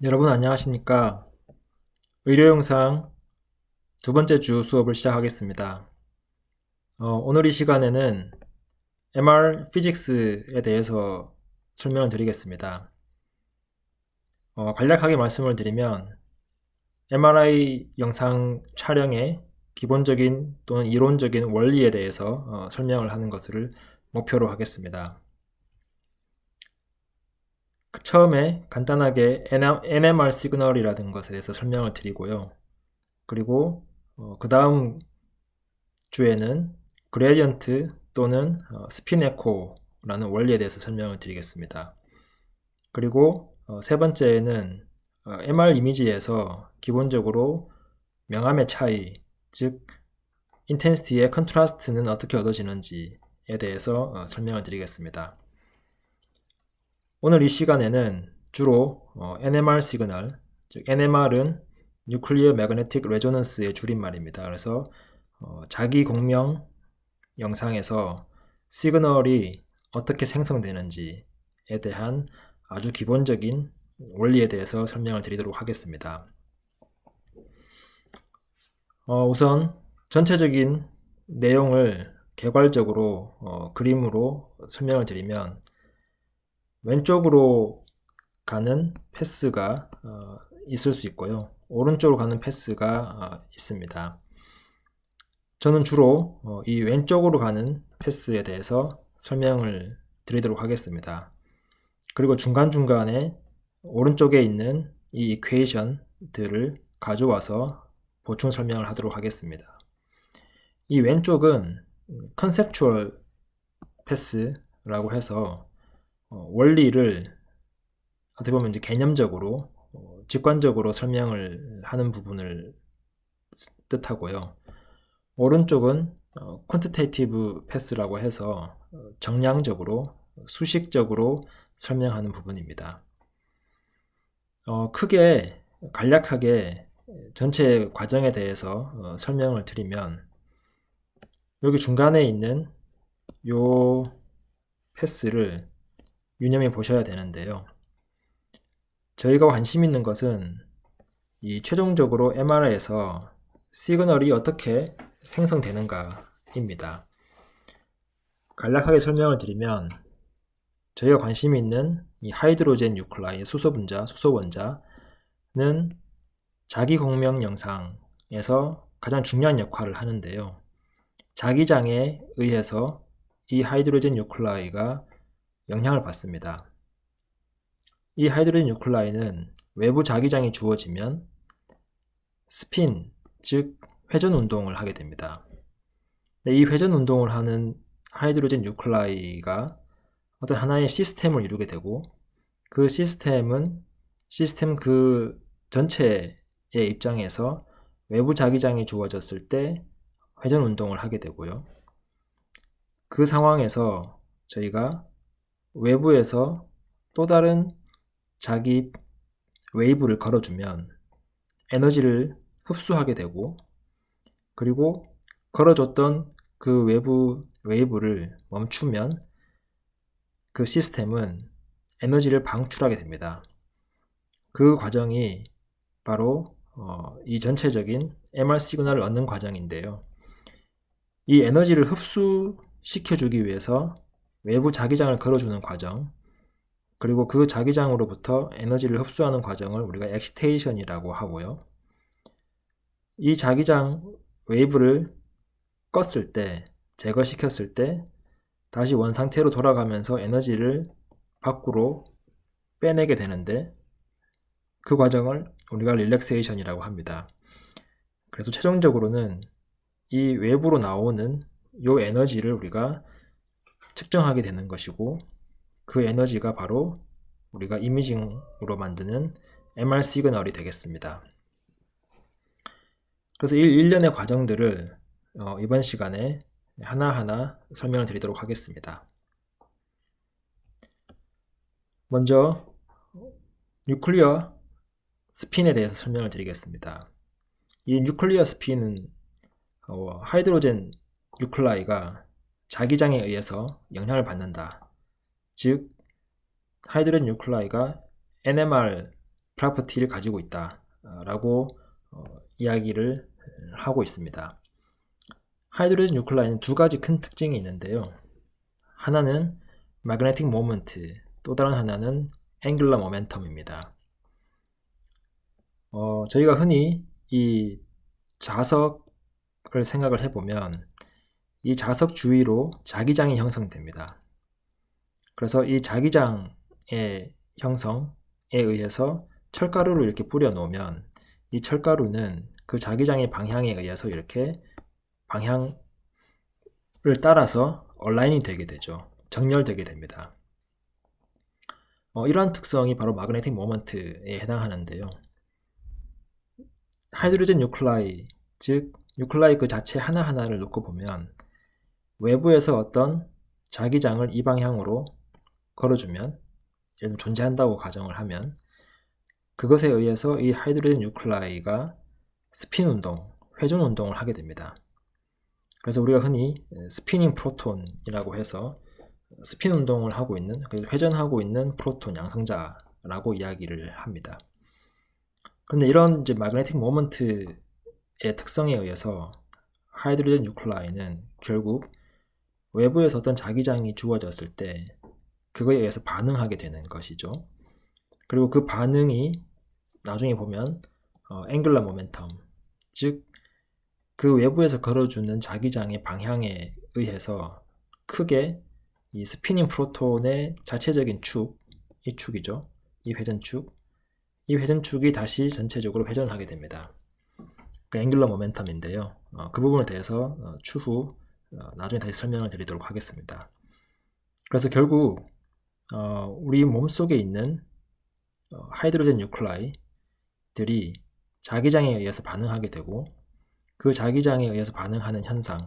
여러분 안녕하십니까? 의료 영상 두 번째 주 수업을 시작하겠습니다. 오늘 이 시간에는 MR 피직스에 대해서 설명을 드리겠습니다. 간략하게 말씀을 드리면 MRI 영상 촬영의 기본적인 또는 이론적인 원리에 대해서 설명을 하는 것을 목표로 하겠습니다. 처음에 간단하게 NMR 시그널이라는 것에 대해서 설명을 드리고요. 그리고 그 다음 주에는 그레디언트 또는 스핀 에코라는 원리에 대해서 설명을 드리겠습니다. 그리고 세 번째에는 MR 이미지에서 기본적으로 명암의 차이, 즉 인텐시티의 컨트라스트는 어떻게 얻어지는지에 대해서 설명을 드리겠습니다. 오늘 이 시간에는 주로 NMR 시그널, 즉 NMR은 Nuclear Magnetic Resonance의 줄임말입니다. 그래서 자기 공명 영상에서 시그널이 어떻게 생성되는지에 대한 아주 기본적인 원리에 대해서 설명을 드리도록 하겠습니다. 우선 전체적인 내용을 개괄적으로 그림으로 설명을 드리면 왼쪽으로 가는 패스가 있을 수 있고요. 오른쪽으로 가는 패스가 있습니다. 저는 주로 이 왼쪽으로 가는 패스에 대해서 설명을 드리도록 하겠습니다. 그리고 중간중간에 오른쪽에 있는 이 이퀘이션들을 가져와서 보충 설명을 하도록 하겠습니다. 이 왼쪽은 컨셉추얼 패스라고 해서 원리를 어떻게 보면 이제 개념적으로 직관적으로 설명을 하는 부분을 뜻하고요. 오른쪽은 퀀티테이티브 패스라고 해서 정량적으로 수식적으로 설명하는 부분입니다. 크게 간략하게 전체 과정에 대해서 설명을 드리면 여기 중간에 있는 요 패스를 유념해 보셔야 되는데요. 저희가 관심 있는 것은 이 최종적으로 MRI에서 시그널이 어떻게 생성되는가입니다. 간략하게 설명을 드리면 저희가 관심이 있는 이 하이드로젠 뉴클라이 수소원자는 자기 공명 영상에서 가장 중요한 역할을 하는데요. 자기장에 의해서 이 하이드로젠 뉴클라이가 영향을 받습니다. 이 하이드로젠 뉴클라이는 외부 자기장이 주어지면 스핀, 즉 회전 운동을 하게 됩니다. 이 회전 운동을 하는 하이드로젠 뉴클라이가 어떤 하나의 시스템을 이루게 되고 그 시스템은 시스템 그 전체의 입장에서 외부 자기장이 주어졌을 때 회전 운동을 하게 되고요. 그 상황에서 저희가 외부에서 또 다른 자기 웨이브를 걸어주면 에너지를 흡수하게 되고 그리고 걸어줬던 그 외부 웨이브를 멈추면 그 시스템은 에너지를 방출하게 됩니다. 그 과정이 바로 이 전체적인 MR 시그널을 얻는 과정인데요. 이 에너지를 흡수시켜주기 위해서 외부 자기장을 걸어주는 과정, 그리고 그 자기장으로부터 에너지를 흡수하는 과정을 우리가 엑시테이션이라고 하고요. 이 자기장 웨이브를 껐을 때, 제거시켰을 때 다시 원상태로 돌아가면서 에너지를 밖으로 빼내게 되는데 그 과정을 우리가 릴렉세이션이라고 합니다. 그래서 최종적으로는 이 외부로 나오는 이 에너지를 우리가 측정하게 되는 것이고 그 에너지가 바로 우리가 이미징으로 만드는 MR 시그널이 되겠습니다. 그래서 이 일련의 과정들을 이번 시간에 하나하나 설명을 드리도록 하겠습니다. 먼저 뉴클리어 스핀에 대해서 설명을 드리겠습니다. 이 뉴클리어 스핀은 하이드로젠 뉴클라이가 자기장에 의해서 영향을 받는다. 즉 하이드로젠 뉴클라이가 NMR 프로퍼티를 가지고 있다 라고 이야기를 하고 있습니다. 하이드로젠 뉴클라이는 두 가지 큰 특징이 있는데요. 하나는 magnetic moment, 또 다른 하나는 angular momentum입니다. 저희가 흔히 이 자석을 생각을 해보면 이 자석 주위로 자기장이 형성됩니다. 그래서 이 자기장의 형성에 의해서 철가루를 이렇게 뿌려 놓으면 이 철가루는 그 자기장의 방향에 의해서 이렇게 방향을 따라서 얼라인이 되게 되죠. 정렬되게 됩니다. 이러한 특성이 바로 마그네틱 모먼트에 해당하는데요. 하이드로젠 뉴클라이, 즉 뉴클라이 그 자체 하나하나를 놓고 보면 외부에서 어떤 자기장을 이 방향으로 걸어주면, 예를 들어 존재한다고 가정을 하면 그것에 의해서 이 하이드로젠 뉴클라이가 스핀 운동, 회전 운동을 하게 됩니다. 그래서 우리가 흔히 스피닝 프로톤이라고 해서 스핀 운동을 하고 있는, 회전하고 있는 프로톤 양성자라고 이야기를 합니다. 근데 이런 이제 마그네틱 모먼트의 특성에 의해서 하이드로젠 뉴클라이는 결국 외부에서 어떤 자기장이 주어졌을 때 그거에 의해서 반응하게 되는 것이죠. 그리고 그 반응이 나중에 보면 앵글러 모멘텀, 즉 그 외부에서 걸어주는 자기장의 방향에 의해서 크게 이 스피닝 프로톤의 자체적인 축, 이 축이죠. 이 회전축, 이 회전축이 다시 전체적으로 회전하게 됩니다. 그 앵글러 모멘텀인데요. 그 부분에 대해서 추후 나중에 다시 설명을 드리도록 하겠습니다. 그래서 결국 우리 몸속에 있는 하이드로젠 뉴클라이들이 자기장에 의해서 반응하게 되고 그 자기장에 의해서 반응하는 현상이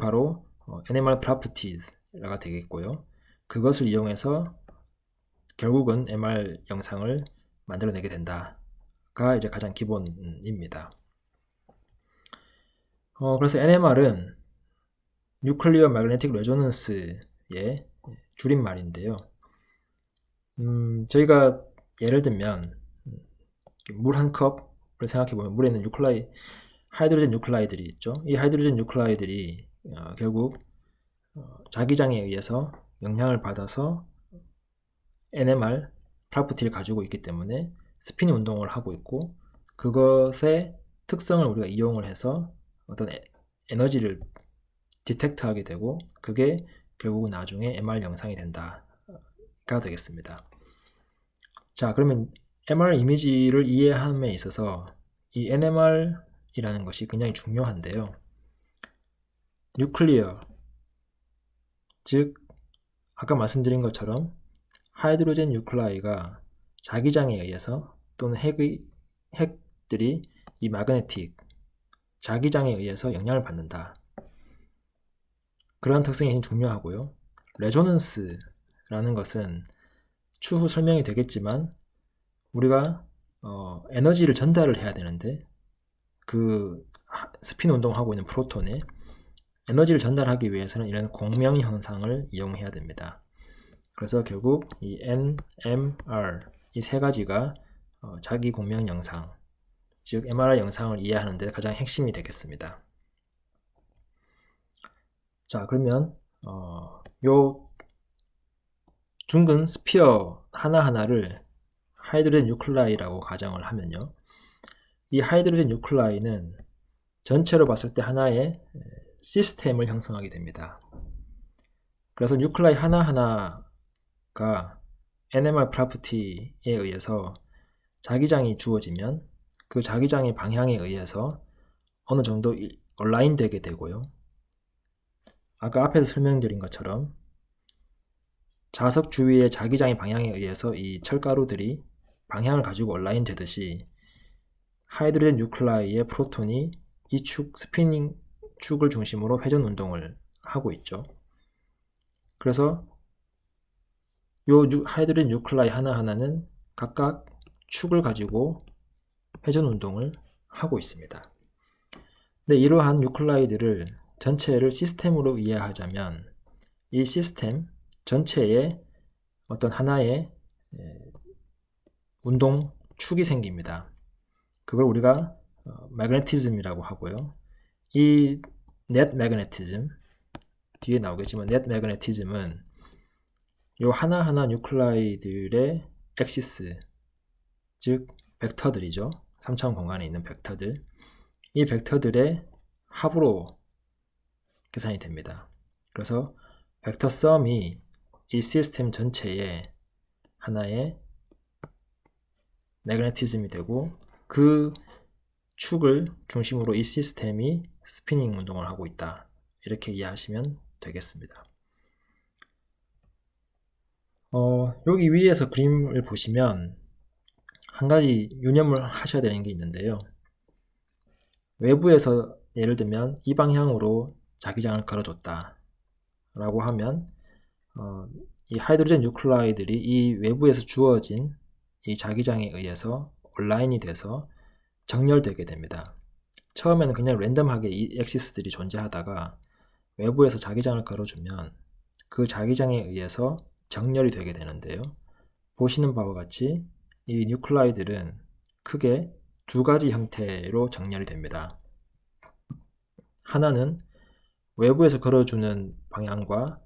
바로 NMR properties가 되겠고요. 그것을 이용해서 결국은 MR 영상을 만들어내게 된다가 이제 가장 기본입니다. 그래서 NMR은 뉴클리어 매그네틱 레조넌스의 줄임말인데요. 저희가 예를 들면 물 한 컵을 생각해보면 물에 있는 하이드로젠 뉴클라이들이 있죠. 이 하이드로젠 뉴클라이들이 결국 자기장에 의해서 영향을 받아서 NMR 프로퍼티를 가지고 있기 때문에 스피닝 운동을 하고 있고, 그것의 특성을 우리가 이용을 해서 어떤 에너지를 디텍트하게 되고 그게 결국은 나중에 MR 영상이 된다가 되겠습니다. 자, 그러면 MR 이미지를 이해함에 있어서 이 NMR이라는 것이 굉장히 중요한데요. 뉴클리어, 즉 아까 말씀드린 것처럼 하이드로젠 뉴클라이가 자기장에 의해서 또는 핵들이 이 마그네틱, 자기장에 의해서 영향을 받는다. 그런 특성이 굉장히 중요하고요. 레조넌스라는 것은 추후 설명이 되겠지만 우리가 에너지를 전달을 해야 되는데 그 스핀 운동하고 있는 프로톤에 에너지를 전달하기 위해서는 이런 공명 현상을 이용해야 됩니다. 그래서 결국 이 NMR 이 세 가지가 자기 공명 영상, 즉 MRI 영상을 이해하는 데 가장 핵심이 되겠습니다. 자, 그러면 요 둥근 스피어 하나하나를 하이드로젠 뉴클라이라고 가정을 하면요. 이 하이드로젠 뉴클라이는 전체로 봤을 때 하나의 시스템을 형성하게 됩니다. 그래서 뉴클라이 하나하나가 NMR 프로퍼티에 의해서 자기장이 주어지면 그 자기장의 방향에 의해서 어느 정도 얼라인 되게 되고요. 아까 앞에서 설명드린 것처럼 자석 주위의 자기장의 방향에 의해서 이 철가루들이 방향을 가지고 얼라인 되듯이 하이드로젠 뉴클라이의 프로톤이 이 스피닝 축을 중심으로 회전 운동을 하고 있죠. 그래서 요 하이드로젠 뉴클라이 하나하나는 각각 축을 가지고 회전 운동을 하고 있습니다. 근데 이러한 뉴클라이들을 전체를 시스템으로 이해하자면 이 시스템 전체에 어떤 하나의 운동축이 생깁니다. 그걸 우리가 매그네티즘이라고 하고요. 이 넷 매그네티즘, 뒤에 나오겠지만 넷 매그네티즘은 요 하나하나 뉴클라이들의 엑시스, 즉 벡터들이죠. 3차원 공간에 있는 벡터들, 이 벡터들의 합으로 계산이 됩니다. 그래서 벡터 썸이 이 시스템 전체에 하나의 매그네티즘이 되고, 그 축을 중심으로 이 시스템이 스피닝 운동을 하고 있다, 이렇게 이해하시면 되겠습니다. 여기 위에서 그림을 보시면 한 가지 유념을 하셔야 되는 게 있는데요. 외부에서 예를 들면 이 방향으로 자기장을 걸어줬다 라고 하면 이 하이드로젠 뉴클라이들이 이 외부에서 주어진 이 자기장에 의해서 온라인이 돼서 정렬되게 됩니다. 처음에는 그냥 랜덤하게 이 엑시스들이 존재하다가 외부에서 자기장을 걸어주면 그 자기장에 의해서 정렬이 되게 되는데요. 보시는 바와 같이 이 뉴클라이들은 크게 두 가지 형태로 정렬이 됩니다. 하나는 외부에서 걸어주는 방향과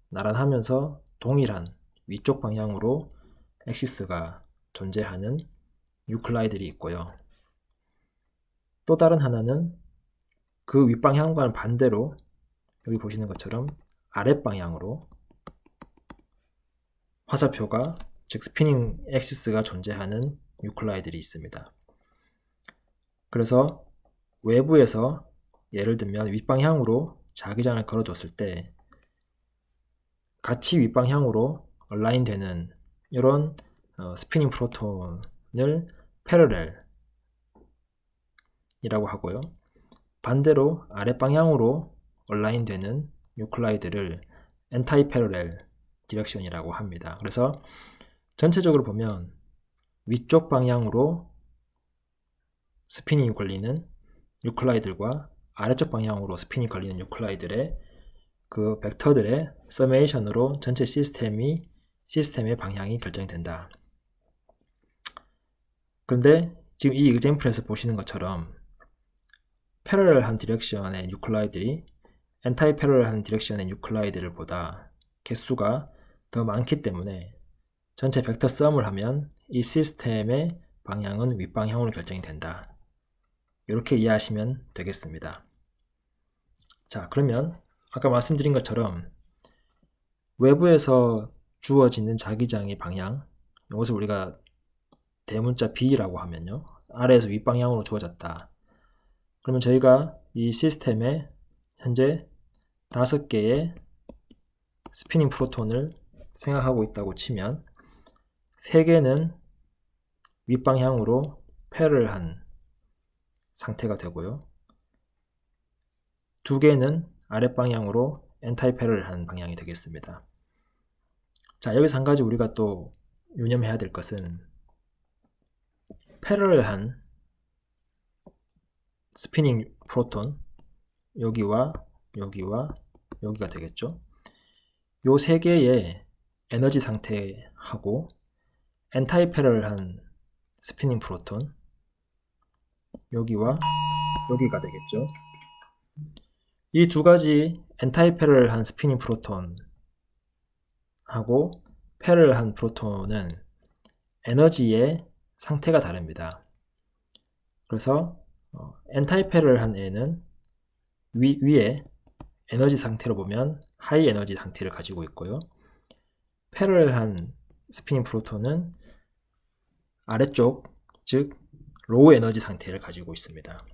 나란하면서 동일한 위쪽 방향으로 엑시스가 존재하는 뉴클라이들이 있고요. 또 다른 하나는 그 윗방향과는 반대로 여기 보시는 것처럼 아랫방향으로 화살표가, 즉 스피닝 엑시스가 존재하는 뉴클라이들이 있습니다. 그래서 외부에서 예를 들면 윗방향으로 자기장을 걸어줬을 때 같이 윗방향으로 얼라인 되는 이런 스피닝 프로톤을 패러렐이라고 하고요. 반대로 아랫방향으로 얼라인 되는 뉴클라이드를 엔타이 패러렐 디렉션이라고 합니다. 그래서 전체적으로 보면 위쪽 방향으로 스피닝이 걸리는 뉴클라이들과 아래쪽 방향으로 스피닝이 걸리는 뉴클라이들의 그 벡터들의 서메이션으로 전체 시스템의 방향이 결정된다. 그런데 지금 이 example에서 보시는 것처럼 패러렐한 디렉션의 뉴클라이들이 엔타이 패러렐한 디렉션의 뉴클라이드를 보다 개수가 더 많기 때문에 전체 벡터 썸을 하면 이 시스템의 방향은 윗방향으로 결정이 된다. 이렇게 이해하시면 되겠습니다. 자, 그러면 아까 말씀드린 것처럼 외부에서 주어지는 자기장의 방향, 이것을 우리가 대문자 B라고 하면요, 아래에서 윗방향으로 주어졌다. 그러면 저희가 이 시스템에 현재 5개의 스피닝 프로톤을 생각하고 있다고 치면 3개는 윗방향으로 패러렐한 상태가 되고요, 2개는 아랫방향으로 엔타이 패러렐한 방향이 되겠습니다. 자, 여기서 한 가지 우리가 또 유념해야 될 것은 패러렐한 스피닝 프로톤, 여기와 여기와 여기가 되겠죠. 요 3개의 에너지 상태하고 엔타이 패러렐한 스피닝 프로톤, 여기와 여기가 되겠죠. 이 두 가지 엔타이 패러렐한 스피닝 프로톤 하고 패러렐한 프로톤은 에너지의 상태가 다릅니다. 그래서 엔타이 패러렐한 애는 위에 에너지 상태로 보면 하이 에너지 상태를 가지고 있고요, 패러렐한 스피닝 프로톤은 아래쪽, 즉 로우 에너지 상태를 가지고 있습니다.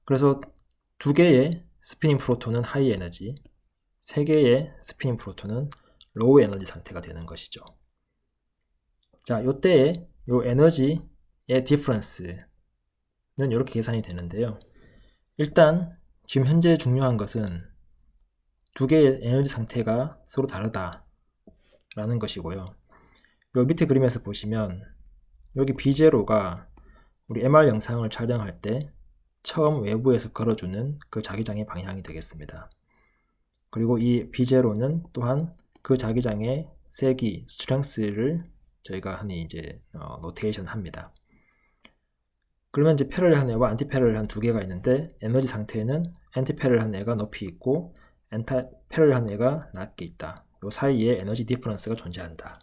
그래서 2개의 스피닝 프로톤은 하이 에너지, 3개의 스피닝 프로톤은 로우 에너지 상태가 되는 것이죠. 자, 요때에 요 에너지의 디퍼런스는 이렇게 계산이 되는데요. 일단 지금 현재 중요한 것은 2개의 에너지 상태가 서로 다르다라는 것이고요. 요 밑에 그림에서 보시면 여기 B0가 우리 MR 영상을 촬영할 때 처음 외부에서 걸어주는 그 자기장의 방향이 되겠습니다. 그리고 이 B0는 또한 그 자기장의 세기, 스트렝스를 저희가 흔히 이제 노테이션 합니다. 그러면 이제 패럴한 애와 안티패럴한 두 개가 있는데 에너지 상태에는 안티패럴한 애가 높이 있고 패럴한 애가 낮게 있다. 이 사이에 에너지 디퍼런스가 존재한다.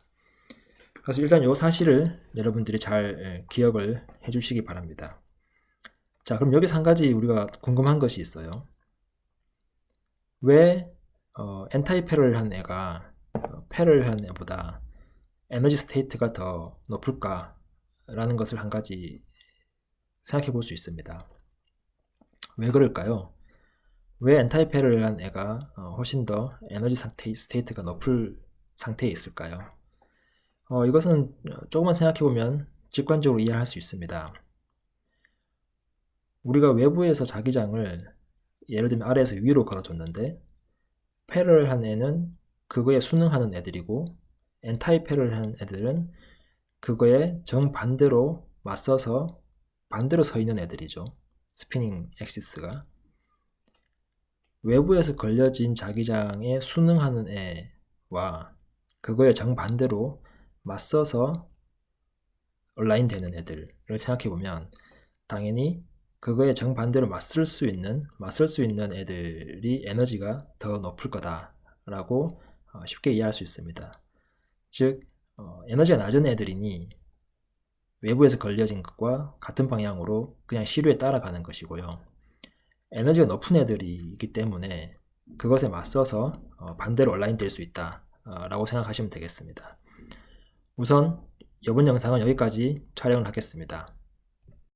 그래서 일단 이 사실을 여러분들이 잘 기억을 해주시기 바랍니다. 자, 그럼 여기서 한 가지 우리가 궁금한 것이 있어요. 왜 엔타이 패럴한 애가 패럴한 애보다 에너지 스테이트가 더 높을까? 라는 것을 한 가지 생각해 볼 수 있습니다. 왜 그럴까요? 왜 엔타이 패럴한 애가 훨씬 더 에너지 스테이트가 높을 상태에 있을까요? 이것은 조금만 생각해 보면 직관적으로 이해할 수 있습니다. 우리가 외부에서 자기장을 예를 들면 아래에서 위로 걸어줬는데 패럴한 애는 그거에 순응하는 애들이고 엔타이 패럴한 애들은 그거에 정반대로 맞서서 반대로 서 있는 애들이죠. 스피닝 엑시스가. 외부에서 걸려진 자기장에 순응하는 애와 그거에 정반대로 맞서서 얼라인 되는 애들을 생각해보면 당연히 그거에 정반대로 맞설 수 있는 애들이 에너지가 더 높을 거다라고 쉽게 이해할 수 있습니다. 즉 에너지가 낮은 애들이니 외부에서 걸려진 것과 같은 방향으로 그냥 시류에 따라가는 것이고요. 에너지가 높은 애들이기 때문에 그것에 맞서서 반대로 온라인 될 수 있다 라고 생각하시면 되겠습니다. 우선 이번 영상은 여기까지 촬영을 하겠습니다.